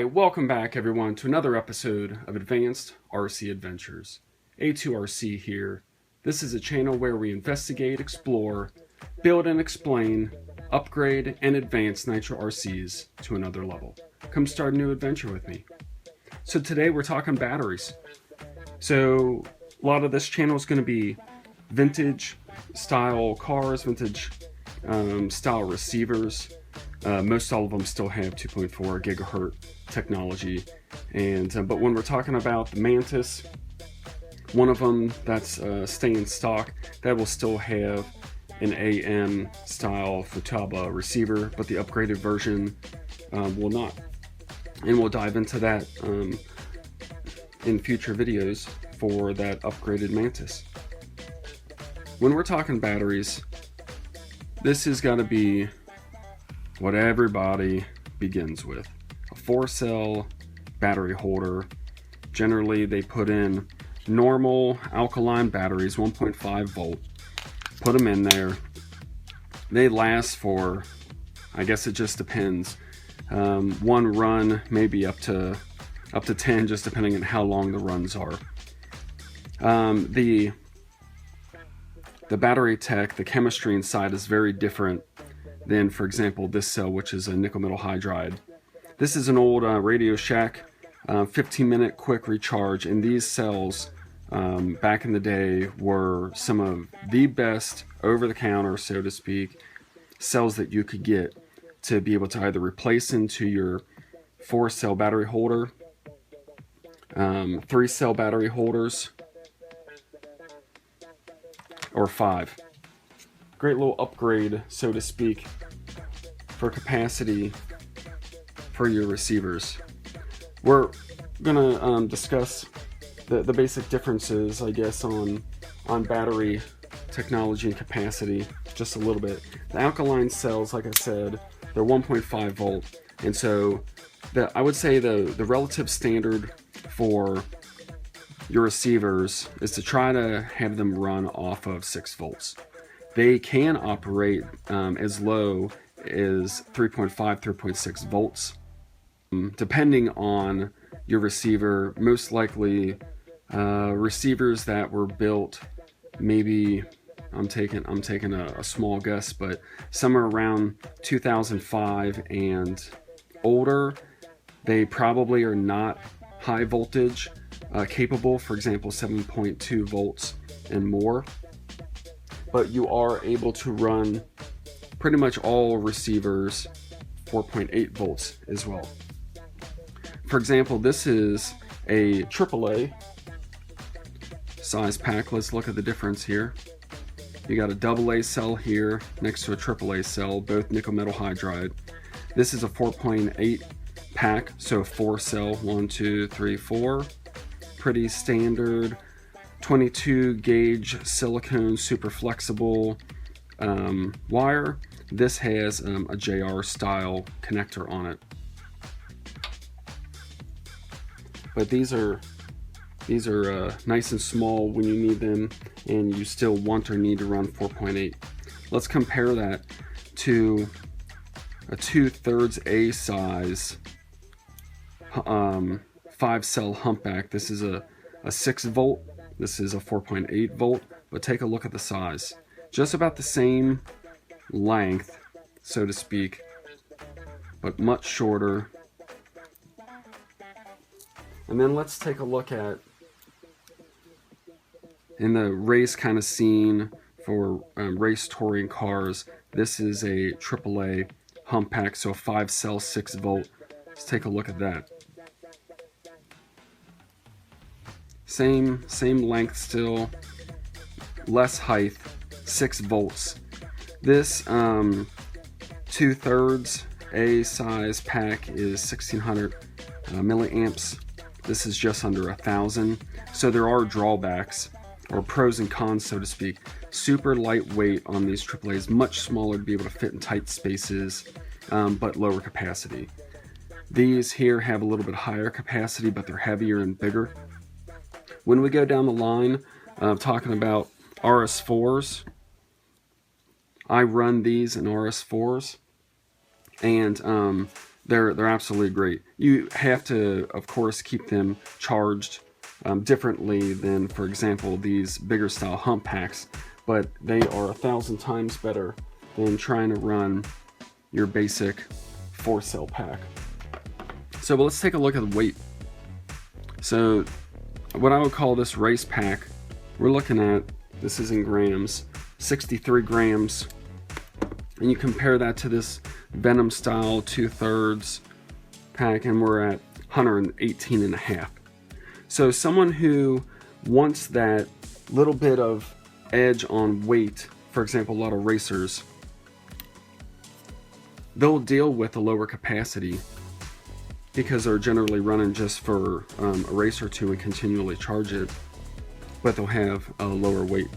Alright, welcome back everyone to another episode of Advanced RC Adventures. A2RC here. This is a channel where we investigate, explore, build and explain, upgrade and advance Nitro RCs to another level. Come start a new adventure with me. So today we're talking batteries. So a lot of this channel is going to be vintage style cars, vintage style receivers. Most all of them still have 2.4 gigahertz technology, and but when we're talking about the Mantis, one of them that's staying in stock, that will still have an AM style Futaba receiver, but the upgraded version will not. And we'll dive into that in future videos for that upgraded Mantis. When we're talking batteries, this is got to be what everybody begins with. A 4-cell battery holder. Generally they put in normal alkaline batteries, 1.5 volt. Put them in there. They last for, I guess it just depends. One run, maybe up to 10, just depending on how long the runs are. The battery tech, the chemistry inside is very different than, for example, this cell, which is a nickel metal hydride. This is an old Radio Shack 15-minute quick recharge, and these cells back in the day were some of the best over-the-counter, so to speak, cells that you could get to be able to either replace into your 4-cell battery holder, 3-cell battery holders, or 5. Great little upgrade, so to speak, for capacity for your receivers. We're gonna discuss the basic differences, I guess, on battery technology and capacity just a little bit. The alkaline cells, like I said, they're 1.5 volt, and so I would say the relative standard for your receivers is to try to have them run off of 6 volts. They can operate as low as 3.5, 3.6 volts, depending on your receiver. Most likely, receivers that were built, maybe I'm taking a small guess, but somewhere around 2005 and older, they probably are not high voltage capable. For example, 7.2 volts and more. But you are able to run pretty much all receivers 4.8 volts as well. For example, this is a AAA size pack. Let's look at the difference here. You got a AA cell here next to a AAA cell, both nickel metal hydride. This is a 4.8 pack, so 4-cell, 1, 2, 3, 4. Pretty standard 22 gauge silicone super flexible wire. This has a JR style connector on it, but these are nice and small when you need them and you still want or need to run 4.8. Let's compare that to a 2/3 A size 5-cell humpback. This is a 6 volt. This is a 4.8 volt, but take a look at the size. Just about the same length, so to speak, but much shorter. And then let's take a look at, in the race kind of scene for race touring cars, this is a AAA humpback, so 5-cell, 6 volt. Let's take a look at that. Same length still, less height, 6 volts. This 2/3 A size pack is 1600 milliamps. This is just under 1000. So there are drawbacks, or pros and cons, so to speak. Super lightweight on these AAAs, much smaller to be able to fit in tight spaces, but lower capacity. These here have a little bit higher capacity, but they're heavier and bigger. When we go down the line, talking about RS4s, I run these in RS4s, and they're absolutely great. You have to, of course, keep them charged differently than, for example, these bigger style hump packs, but they are 1,000 times better than trying to run your basic 4-cell pack. So let's take a look at the weight. So what I would call this race pack, we're looking at, this is in grams, 63 grams. And you compare that to this Venom style 2/3 pack, and we're at 118.5. So someone who wants that little bit of edge on weight, for example, a lot of racers, they'll deal with a lower capacity because they're generally running just for a race or two and continually charge it, but they'll have a lower weight.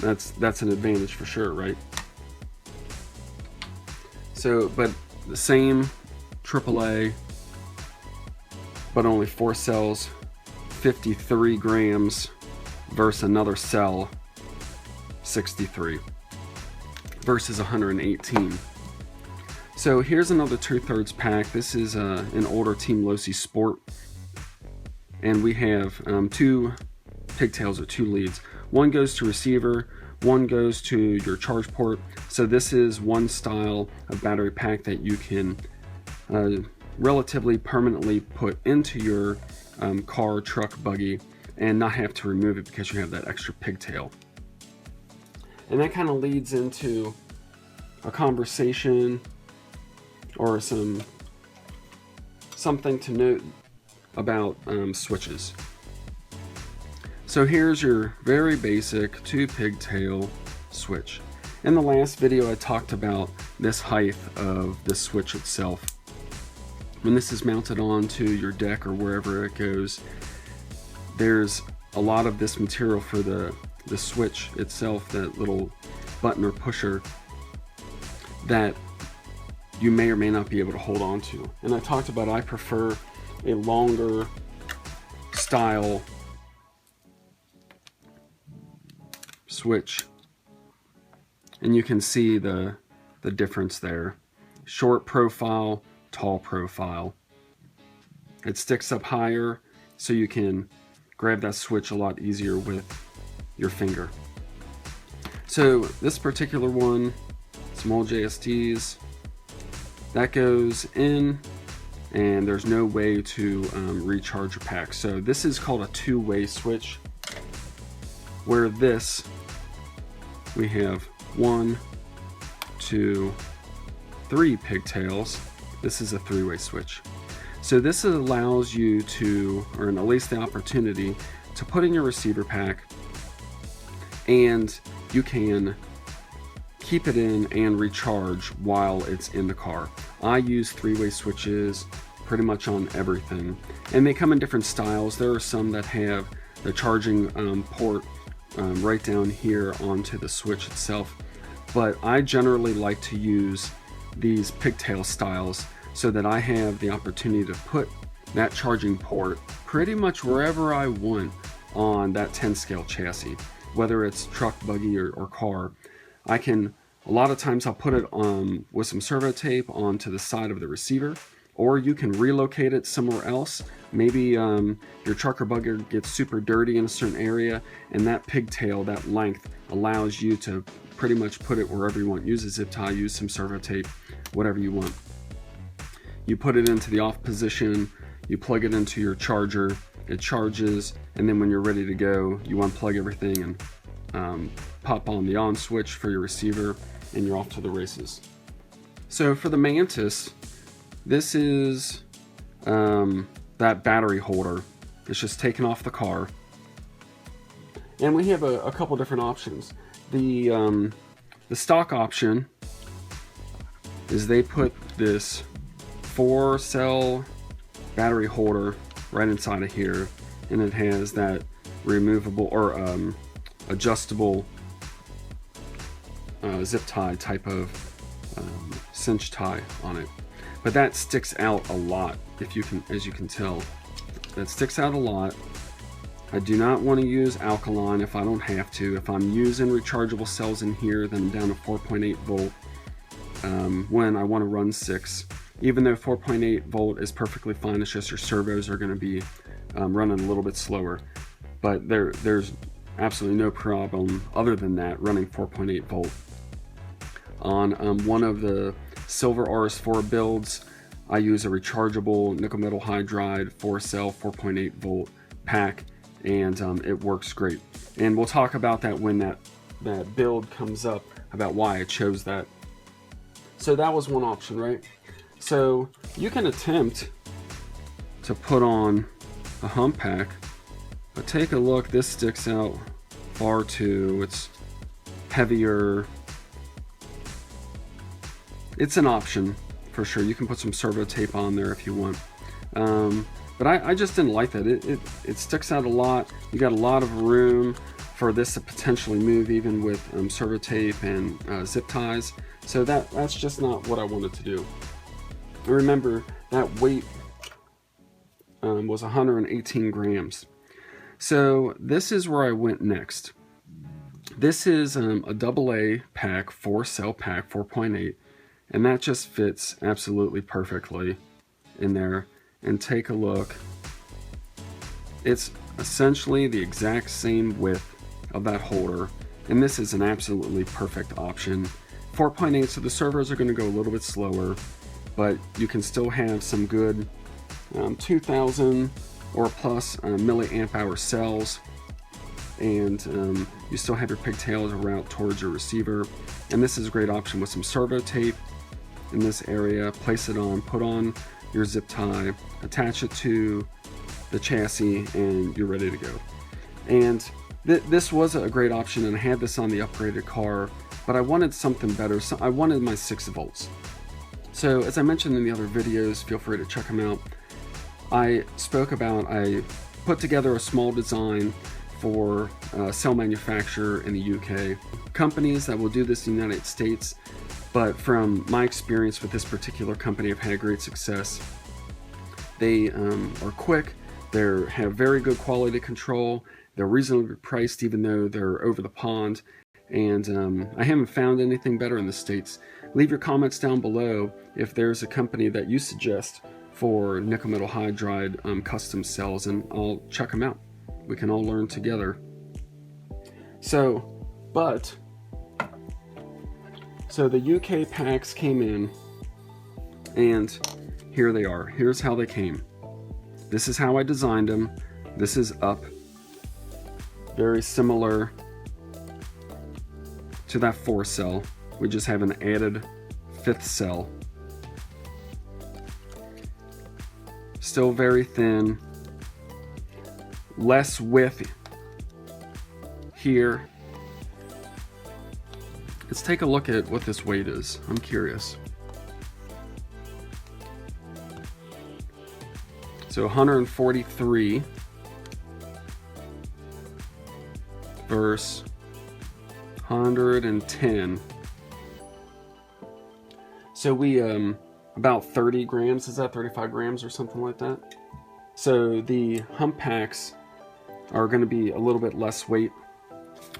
That's an advantage for sure, right? So, but the same AAA, but only 4 cells, 53 grams versus another cell, 63 versus 118. So here's another 2/3 pack. This is an older Team Losi Sport, and we have 2 pigtails or 2 leads. One goes to receiver, one goes to your charge port. So this is one style of battery pack that you can relatively permanently put into your car, truck, buggy, and not have to remove it because you have that extra pigtail. And that kind of leads into a conversation or something to note about switches. So here's your very basic 2 pigtail switch. In the last video I talked about this height of the switch itself. When this is mounted onto your deck or wherever it goes, there's a lot of this material for the switch itself, that little button or pusher, that you may or may not be able to hold on to. And I talked about I prefer a longer style switch, and you can see the difference there. Short profile, tall profile. It sticks up higher, so you can grab that switch a lot easier with your finger. So this particular one, small JSTs, that goes in, and there's no way to recharge your pack. So this is called a 2-way switch, where this, we have 1, 2, 3 pigtails. This is a 3-way switch. So this allows you to, or at least the opportunity, to put in your receiver pack, and you can keep it in and recharge while it's in the car. I use 3-way switches pretty much on everything, and they come in different styles. There are some that have the charging port right down here onto the switch itself, but I generally like to use these pigtail styles so that I have the opportunity to put that charging port pretty much wherever I want on that 10 scale chassis, whether it's truck, buggy, or car. I can, a lot of times I'll put it on with some servo tape onto the side of the receiver, or you can relocate it somewhere else. Maybe your truck or buggy gets super dirty in a certain area, and that pigtail, that length, allows you to pretty much put it wherever you want. Use a zip tie, use some servo tape, whatever you want. You put it into the off position, you plug it into your charger, it charges, and then when you're ready to go, you unplug everything and pop on the on switch for your receiver, and you're off to the races. So for the Mantis, this is that battery holder. It's just taken off the car, and we have a couple different options. The stock option is they put this 4-cell battery holder right inside of here, and it has that removable or adjustable zip tie type of cinch tie on it. But that sticks out a lot, if you can, as you can tell. That sticks out a lot. I do not want to use alkaline if I don't have to. If I'm using rechargeable cells in here, then I'm down to 4.8 volt. When I want to run 6, Even though 4.8 volt is perfectly fine, it's just your servos are going to be running a little bit slower. But there's absolutely no problem other than that running 4.8 volt. On one of the silver RS4 builds, I use a rechargeable nickel metal hydride 4-cell 4.8 volt pack, and it works great. And we'll talk about that when that build comes up, about why I chose that. So that was one option, right? So you can attempt to put on a hump pack, but take a look, this sticks out far too. It's heavier. It's an option for sure. You can put some servo tape on there if you want. But I just didn't like that. It sticks out a lot. You got a lot of room for this to potentially move even with servo tape and zip ties. So that's just not what I wanted to do. Remember, that weight was 118 grams. So this is where I went next. This is a AA pack, 4-cell pack, 4.8, and that just fits absolutely perfectly in there. And take a look. It's essentially the exact same width of that holder, and this is an absolutely perfect option. 4.8, so the servos are going to go a little bit slower, but you can still have some good 2000 or plus milliamp hour cells, and you still have your pigtails route towards your receiver. And this is a great option with some servo tape in this area. Place it on, put on your zip tie, attach it to the chassis, and you're ready to go. And this was a great option, and I had this on the upgraded car, but I wanted something better. So I wanted my 6 volts. So as I mentioned in the other videos, feel free to check them out, I put together a small design for a cell manufacturer in the UK. Companies that will do this in the United States, but from my experience with this particular company, I've had great success. They are quick, they have very good quality control, they're reasonably priced even though they're over the pond, and I haven't found anything better in the States. Leave your comments down below if there's a company that you suggest for nickel metal hydride custom cells, and I'll check them out. We can all learn together. So the UK packs came in, and here they are. Here's how they came. This is how I designed them. This is up. Very similar to that 4-cell. We just have an added 5th cell. Still very thin. Less width here. Let's take a look at what this weight is. I'm curious. So 143 versus 110. So we about 30 grams, is that 35 grams or something like that? So the hump packs are going to be a little bit less weight,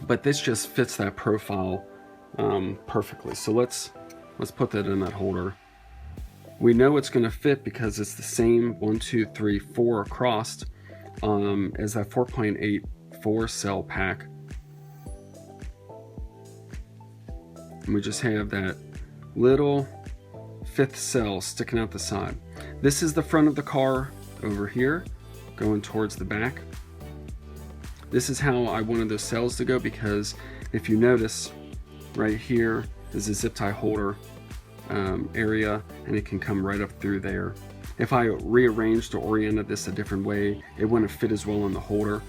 but this just fits that profile perfectly. So let's put that in that holder. We know it's going to fit because it's the same 1, 2, 3, 4 across as that 4.8 4-cell pack. And we just have that little 5th cell sticking out the side. This is the front of the car over here, going towards the back. This is how I wanted those cells to go, because if you notice, right here is a zip tie holder area, and it can come right up through there. If I rearranged or oriented this a different way, it wouldn't fit as well in the holder,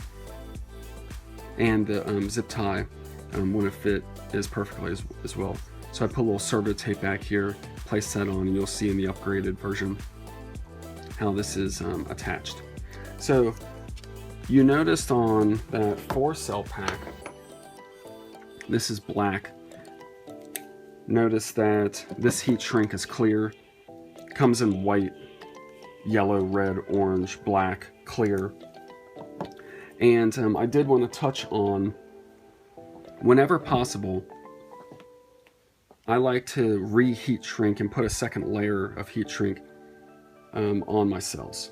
and the zip tie wouldn't fit as perfectly as well. So I put a little servo tape back here, place that on, and you'll see in the upgraded version how this is attached. So you noticed on that 4-cell pack, this is black. Notice that this heat shrink is clear. Comes in white, yellow, red, orange, black, clear. And I did want to touch on, whenever possible, I like to reheat shrink and put a second layer of heat shrink on my cells.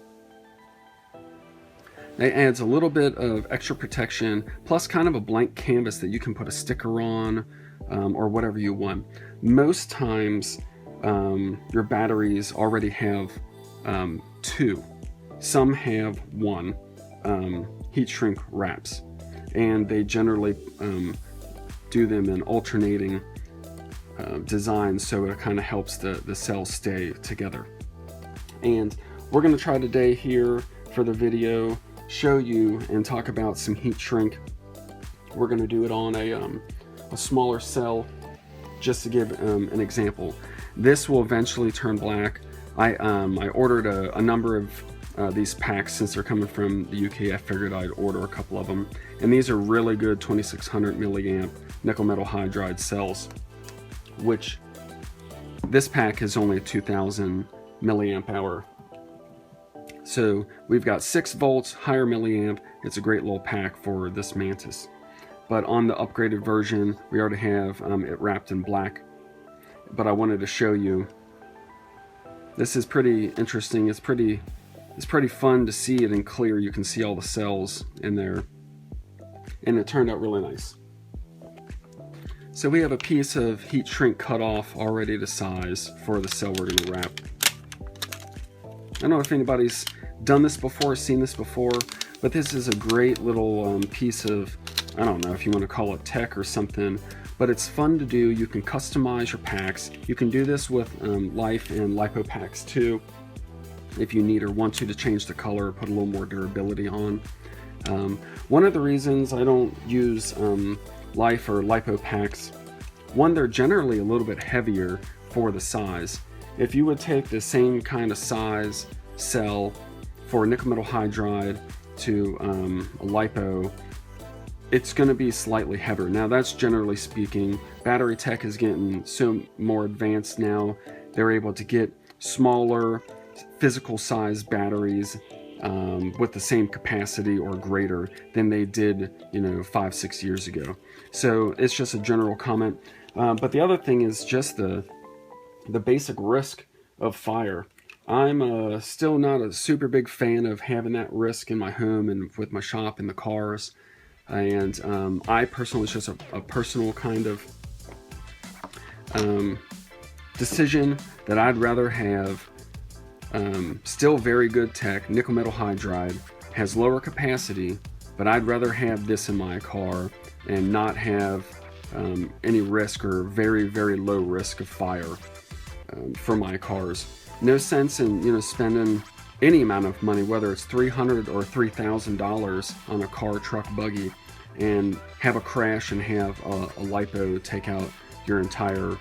It adds a little bit of extra protection, plus kind of a blank canvas that you can put a sticker on or whatever you want. Most times your batteries already have 2. Some have 1 heat shrink wraps, and they generally do them in alternating designs, so it kind of helps the cells stay together. And we're going to try today here for the video show you and talk about some heat shrink. We're going to do it on a smaller cell just to give an example. This will eventually turn black. I ordered a number of these packs. Since they're coming from the UK, I figured I'd order a couple of them, and these are really good 2600 milliamp nickel metal hydride cells, which this pack is only a 2000 milliamp hour. So we've got 6 volts, higher milliamp. It's a great little pack for this Mantis. But on the upgraded version, we already have it wrapped in black. But I wanted to show you. This is pretty interesting. It's pretty fun to see it in clear. You can see all the cells in there, and it turned out really nice. So we have a piece of heat shrink cut off already to size for the cell we're going to wrap. I don't know if anybody's done this before, seen this before, but this is a great little piece of, I don't know if you want to call it tech or something, but it's fun to do. You can customize your packs. You can do this with Life and Lipo packs too, if you need or want to change the color, put a little more durability on. One of the reasons I don't use Life or Lipo packs, one, they're generally a little bit heavier for the size. If you would take the same kind of size cell for nickel metal hydride to a lipo, it's going to be slightly heavier. Now that's generally speaking. Battery tech is getting so more advanced now. They're able to get smaller physical size batteries with the same capacity or greater than they did 5-6 years ago. So it's just a general comment. But the other thing is just the basic risk of fire. I'm still not a super big fan of having that risk in my home and with my shop and the cars. And I personally, it's just a personal kind of decision that I'd rather have still very good tech, nickel metal hydride, has lower capacity, but I'd rather have this in my car and not have any risk or very, very low risk of fire for my cars. No sense in spending any amount of money, whether it's $300 or $3,000 on a car, truck, buggy, and have a crash and have a lipo take out your entire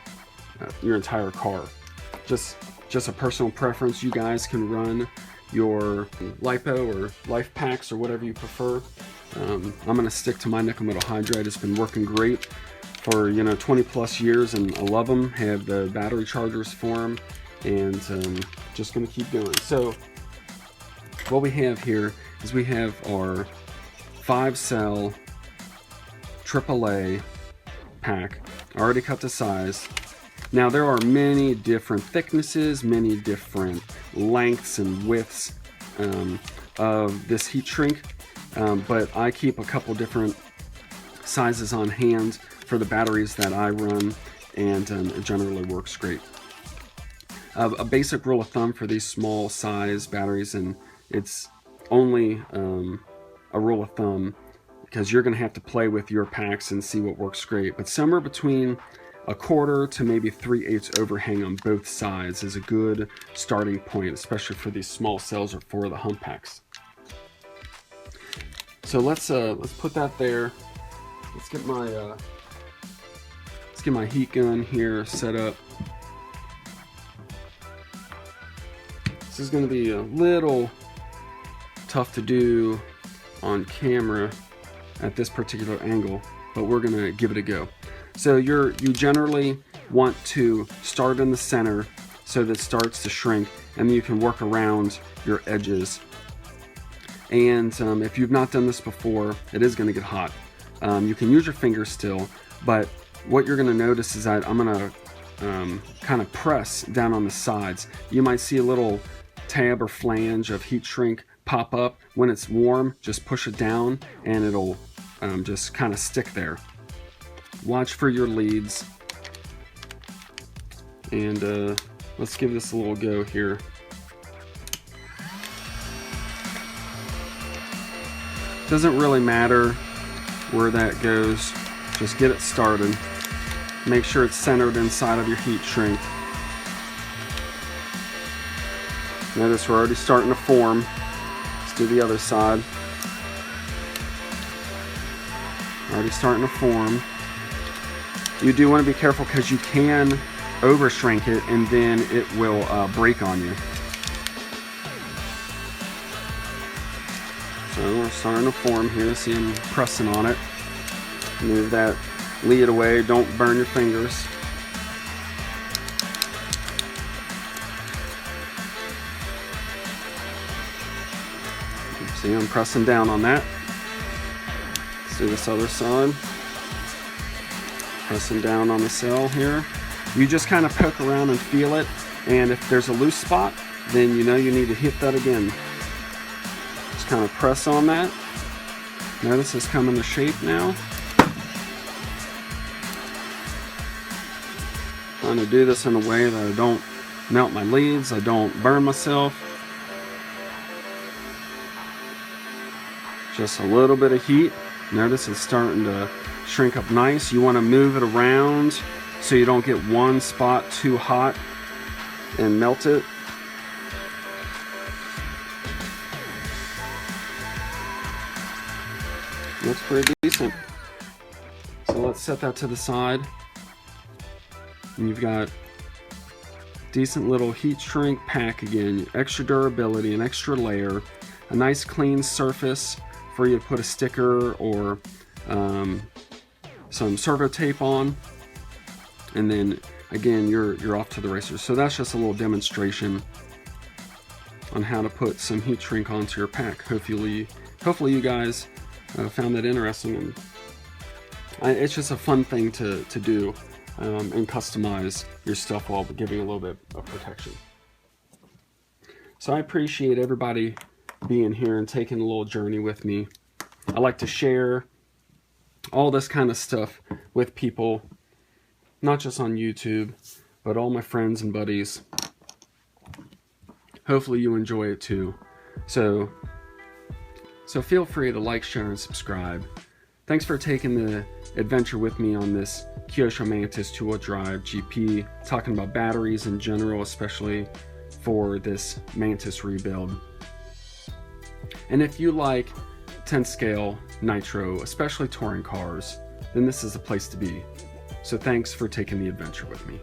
car. Just a personal preference. You guys can run your lipo or life packs or whatever you prefer. I'm gonna stick to my nickel metal hydride. It's been working great for 20 plus years, and I love them. Have the battery chargers for them, and just gonna keep going. So what we have here is we have our 5-cell AAA pack already cut to size. Now there are many different thicknesses, many different lengths and widths of this heat shrink, but I keep a couple different sizes on hand for the batteries that I run, and it generally works great. A basic rule of thumb for these small size batteries, and it's only a rule of thumb because you're going to have to play with your packs and see what works great, but somewhere between 1/4 to maybe 3/8 overhang on both sides is a good starting point, especially for these small cells or for the hump packs. So let's put that there. Let's get my heat gun here set up. This is going to be a little tough to do on camera at this particular angle, but we're going to give it a go. So you generally want to start in the center so that it starts to shrink, and then you can work around your edges. And if you've not done this before, it is going to get hot. You can use your fingers still, but what you're going to notice is that I'm going to kind of press down on the sides. You might see a little tab or flange of heat shrink pop up. When it's warm, just push it down and it'll just kind of stick there. Watch for your leads. And let's give this a little go here. Doesn't really matter where that goes. Just get it started. Make sure it's centered inside of your heat shrink. Notice we're already starting to form. Let's do the other side. Already starting to form. You do want to be careful because you can over shrink it and then it will break on you. So we're starting to form here. See, I'm pressing on it. Move that lead away. Don't burn your fingers. See, I'm pressing down on that. Let's do this other side. Pressing down on the cell here. You just kind of poke around and feel it. And if there's a loose spot, then you know you need to hit that again. Just kind of press on that. Notice it's coming to shape now. Trying to do this in a way that I don't melt my leads, I don't burn myself. Just a little bit of heat. Notice it's starting to shrink up nice. You want to move it around so you don't get one spot too hot and melt it. Looks pretty decent. So let's set that to the side. And you've got decent little heat shrink pack again, extra durability, an extra layer, a nice clean surface for you to put a sticker or some servo tape on, and then again you're off to the races. So that's just a little demonstration on how to put some heat shrink onto your pack. Hopefully you guys found that interesting, and it's just a fun thing to do. And customize your stuff while giving a little bit of protection. So I appreciate everybody being here and taking a little journey with me. I like to share all this kind of stuff with people, not just on YouTube, but all my friends and buddies. Hopefully you enjoy it too. So feel free to like, share, and subscribe. Thanks for taking the adventure with me on this Kyosho Mantis 2-wheel drive GP, talking about batteries in general, especially for this Mantis rebuild. And if you like 10 scale nitro, especially touring cars, then this is the place to be. So thanks for taking the adventure with me.